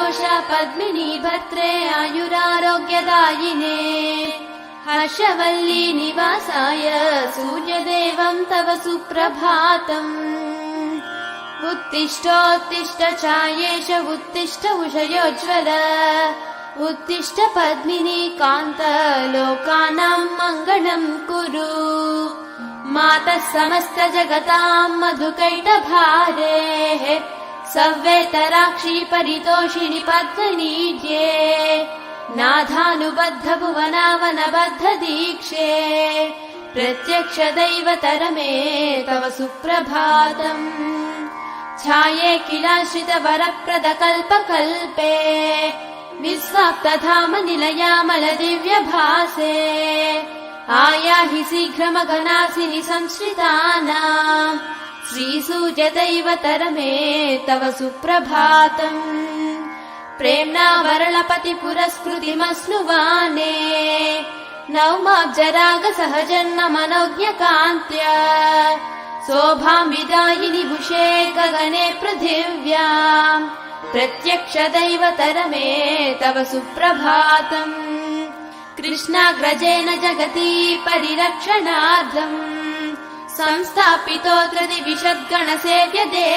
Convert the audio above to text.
निर्दोष पद्मिनी भद्रे आयुरारोग्यदायिने हर्षवल्ली निवासाय सूर्यदेवं तव सुप्रभातम् उत्तिष्ठोत्तिष्ठ चायेश उत्तिष्ठ उषयोज्ज्वल उत्तिष्ठ पद्मिनी कान्त लोकानां मङ्गलं कुरु मातः समस्त जगतां मधुकैटभारेः सव्येतराक्षी परितोषिणि पद्मनीड्ये नाथानुबद्ध भुवनावनबद्ध दीक्षे प्रत्यक्ष दैवतरमे तव सुप्रभातम् छाये किलाश्रित वरप्रद कल्पकल्पे विस्वाप्तधाम निलयामल दिव्यभासे आयाहि शीघ्रमघनासिनि संश्रितानाम् श्रीसूर्यदैवतरमे तव सुप्रभातम् प्रेम्णा वरलपति पुरस्कृतिमस्नुवाने नवमाब्जराग सहजन्म मनोज्ञकान्त्या शोभां विदायिनि भुषे गगने पृथिव्याम् प्रत्यक्ष दैवतरमे तव सुप्रभातम् कृष्णाग्रजेन जगति परिरक्षणार्थम् संस्थापितोऽत्र दिविषद्गणसेव्यते